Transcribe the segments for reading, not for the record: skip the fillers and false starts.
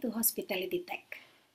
yaitu Hospitality Tech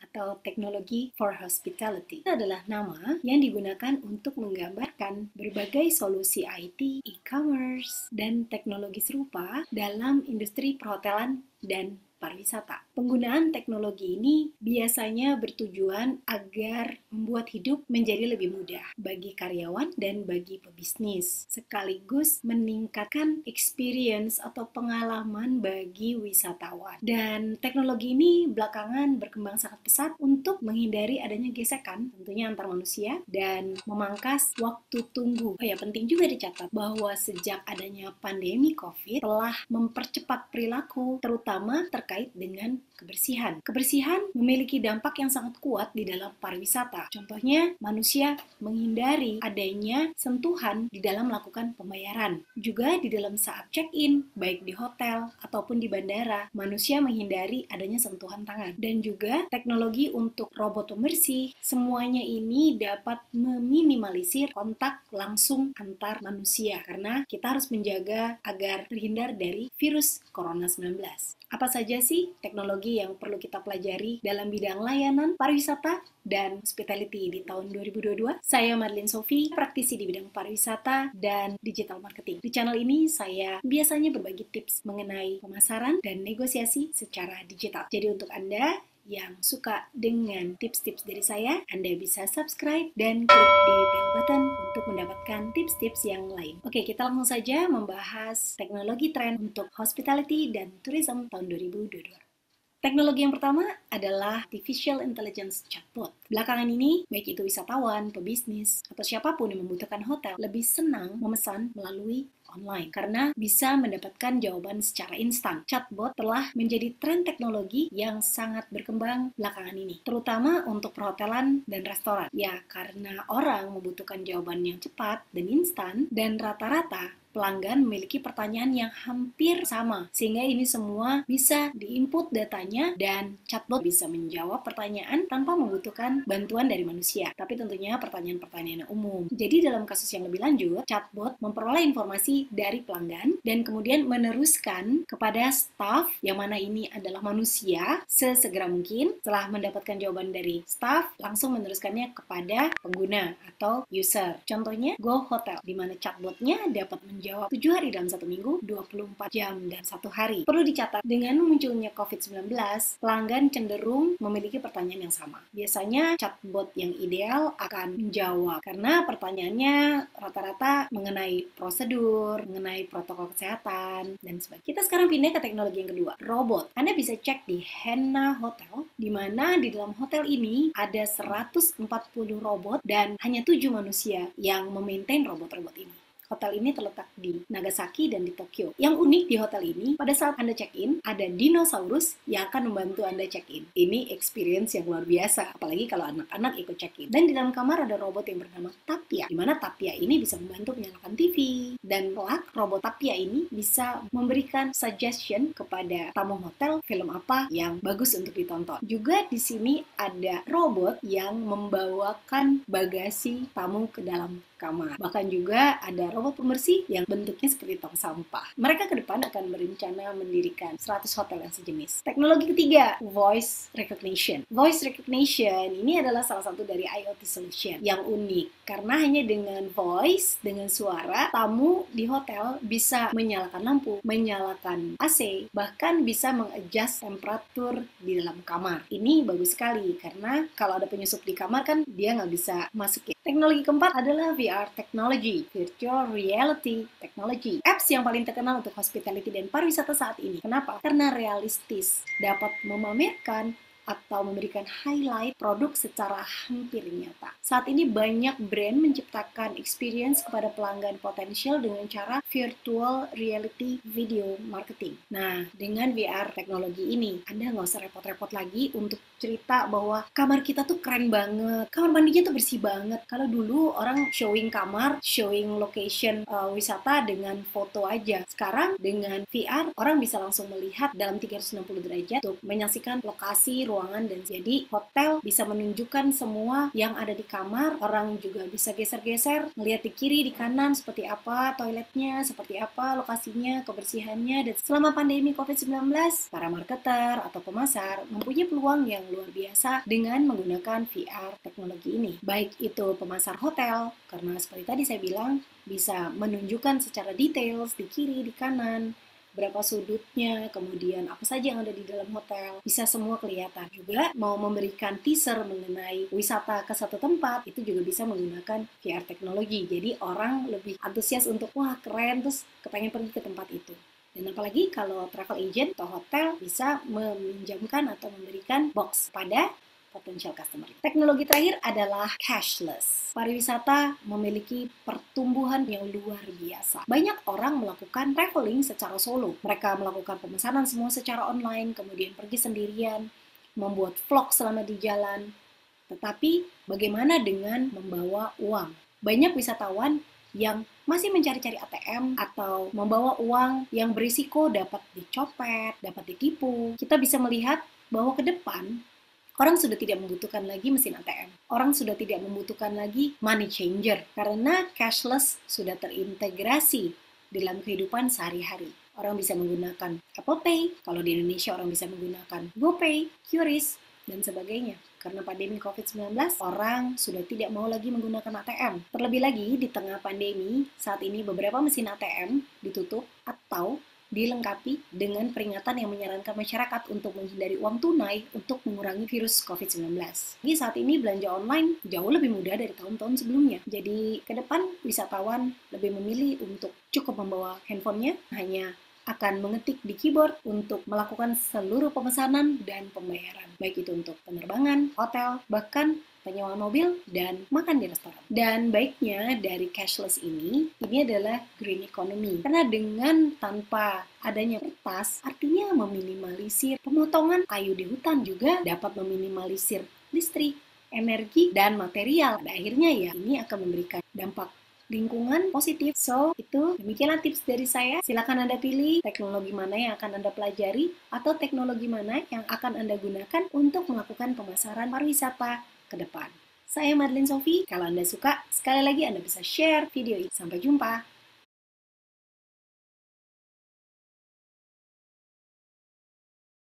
atau Teknologi for Hospitality. Itu adalah nama yang digunakan untuk menggambarkan berbagai solusi IT, e-commerce, dan teknologi serupa dalam industri perhotelan dan pariwisata. Penggunaan teknologi ini biasanya bertujuan agar membuat hidup menjadi lebih mudah bagi karyawan dan bagi pebisnis, sekaligus meningkatkan experience atau pengalaman bagi wisatawan. Dan teknologi ini belakangan berkembang sangat pesat untuk menghindari adanya gesekan tentunya antar manusia dan memangkas waktu tunggu. Oh ya, penting juga dicatat bahwa sejak adanya pandemi COVID telah mempercepat perilaku terutama terkait dengan kebersihan. Kebersihan memiliki dampak yang sangat kuat di dalam pariwisata. Contohnya, manusia menghindari adanya sentuhan di dalam melakukan pembayaran. Juga di dalam saat check-in, baik di hotel ataupun di bandara, manusia menghindari adanya sentuhan tangan. Dan juga teknologi untuk robot pembersih, semuanya ini dapat meminimalisir kontak langsung antar manusia karena kita harus menjaga agar terhindar dari virus Corona 19. Apa saja sih teknologi yang perlu kita pelajari dalam bidang layanan, pariwisata, dan hospitality di tahun 2022? Saya Madeline Sophie, praktisi di bidang pariwisata dan digital marketing. Di channel ini saya biasanya berbagi tips mengenai pemasaran dan negosiasi secara digital. Jadi untuk Anda yang suka dengan tips-tips dari saya, Anda bisa subscribe dan klik di bell button untuk mendapatkan tips-tips yang lain. Oke, kita langsung saja membahas teknologi tren untuk hospitality dan tourism tahun 2022. Teknologi yang pertama adalah Artificial Intelligence Chatbot. Belakangan ini, baik itu wisatawan, pebisnis, atau siapapun yang membutuhkan hotel, lebih senang memesan melalui online karena bisa mendapatkan jawaban secara instan. Chatbot telah menjadi tren teknologi yang sangat berkembang belakangan ini, terutama untuk perhotelan dan restoran. Ya, karena orang membutuhkan jawaban yang cepat dan instan, dan rata-rata pelanggan memiliki pertanyaan yang hampir sama, sehingga ini semua bisa diinput datanya dan chatbot bisa menjawab pertanyaan tanpa membutuhkan bantuan dari manusia, tapi tentunya pertanyaan-pertanyaan yang umum. Jadi dalam kasus yang lebih lanjut, chatbot memperoleh informasi dari pelanggan dan kemudian meneruskan kepada staff yang mana ini adalah manusia sesegera mungkin. Setelah mendapatkan jawaban dari staff, langsung meneruskannya kepada pengguna atau user. Contohnya Go Hotel, di mana chatbotnya dapat menjawab 7 hari dalam 1 minggu, 24 jam dan 1 hari. Perlu dicatat, dengan munculnya COVID-19, pelanggan cenderung memiliki pertanyaan yang sama. Biasanya chatbot yang ideal akan menjawab karena pertanyaannya rata-rata mengenai prosedur, mengenai protokol kesehatan, dan sebagainya. Kita sekarang pindah ke teknologi yang kedua, robot. Anda bisa cek di Henna Hotel, di mana di dalam hotel ini ada 140 robot dan hanya 7 manusia yang memaintain robot-robot ini. Hotel ini terletak di Nagasaki dan di Tokyo. Yang unik di hotel ini, pada saat Anda check-in, ada dinosaurus yang akan membantu Anda check-in. Ini experience yang luar biasa, apalagi kalau anak-anak ikut check-in. Dan di dalam kamar ada robot yang bernama Tapia, di mana Tapia ini bisa membantu menyalakan TV. Dan kelak, robot Tapia ini bisa memberikan suggestion kepada tamu hotel film apa yang bagus untuk ditonton. Juga di sini ada robot yang membawakan bagasi tamu ke dalam kamar. Bahkan juga ada robot pembersih yang bentuknya seperti tong sampah. Mereka ke depan akan berencana mendirikan 100 hotel yang sejenis. Teknologi ketiga, voice recognition. Voice recognition ini adalah salah satu dari IoT solution yang unik karena hanya dengan voice, dengan suara, tamu di hotel bisa menyalakan lampu, menyalakan AC, bahkan bisa mengadjust temperatur di dalam kamar. Ini bagus sekali karena kalau ada penyusup di kamar kan dia nggak bisa masukin. Teknologi keempat adalah VR technology, virtual reality technology. Apps yang paling terkenal untuk hospitality dan pariwisata saat ini. Kenapa? Karena realistis, dapat memamerkan atau memberikan highlight produk secara hampir nyata. Saat ini banyak brand menciptakan experience kepada pelanggan potensial dengan cara virtual reality video marketing. Nah, dengan VR teknologi ini, Anda nggak usah repot-repot lagi untuk cerita bahwa kamar kita tuh keren banget, kamar mandinya tuh bersih banget. Kalau dulu orang showing kamar, showing location wisata dengan foto aja. Sekarang dengan VR, orang bisa langsung melihat dalam 360 derajat untuk menyaksikan lokasi, ruangan ruangan, dan jadi hotel bisa menunjukkan semua yang ada di kamar. Orang juga bisa geser-geser, melihat di kiri, di kanan seperti apa toiletnya, seperti apa lokasinya, kebersihannya. Dan selama pandemi COVID-19, para marketer atau pemasar mempunyai peluang yang luar biasa dengan menggunakan VR teknologi ini. Baik itu pemasar hotel, karena seperti tadi saya bilang, bisa menunjukkan secara detail di kiri, di kanan, berapa sudutnya, kemudian apa saja yang ada di dalam hotel, bisa semua kelihatan. Juga mau memberikan teaser mengenai wisata ke satu tempat, itu juga bisa menggunakan VR teknologi. Jadi orang lebih antusias untuk, wah keren, terus kepengen pergi ke tempat itu. Dan apalagi kalau travel agent atau hotel bisa meminjamkan atau memberikan box pada potential customer. Teknologi terakhir adalah cashless. Pariwisata memiliki pertumbuhan yang luar biasa. Banyak orang melakukan traveling secara solo. Mereka melakukan pemesanan semua secara online, kemudian pergi sendirian, membuat vlog selama di jalan. Tetapi bagaimana dengan membawa uang? Banyak wisatawan yang masih mencari-cari ATM atau membawa uang yang berisiko dapat dicopet, dapat ditipu. Kita bisa melihat bahwa ke depan orang sudah tidak membutuhkan lagi mesin ATM. Orang sudah tidak membutuhkan lagi money changer karena cashless sudah terintegrasi dalam kehidupan sehari-hari. Orang bisa menggunakan Apple Pay, kalau di Indonesia orang bisa menggunakan GoPay, QRIS, dan sebagainya. Karena pandemi COVID-19, orang sudah tidak mau lagi menggunakan ATM. Terlebih lagi, di tengah pandemi, saat ini beberapa mesin ATM ditutup atau dilengkapi dengan peringatan yang menyarankan masyarakat untuk menghindari uang tunai untuk mengurangi virus COVID-19. Jadi saat ini belanja online jauh lebih mudah dari tahun-tahun sebelumnya. Jadi ke depan wisatawan lebih memilih untuk cukup membawa handphonenya, hanya akan mengetik di keyboard untuk melakukan seluruh pemesanan dan pembayaran. Baik itu untuk penerbangan, hotel, bahkan penyewaan mobil, dan makan di restoran. Dan baiknya dari cashless ini adalah green economy. Karena dengan tanpa adanya kertas, artinya meminimalisir pemotongan kayu di hutan, juga dapat meminimalisir listrik, energi, dan material. Pada akhirnya ya, ini akan memberikan dampak lingkungan positif. So, itu demikianlah tips dari saya. Silakan Anda pilih teknologi mana yang akan Anda pelajari atau teknologi mana yang akan Anda gunakan untuk melakukan pemasaran pariwisata ke depan. Saya Madeline Sophie. Kalau Anda suka, sekali lagi Anda bisa share video ini. Sampai jumpa.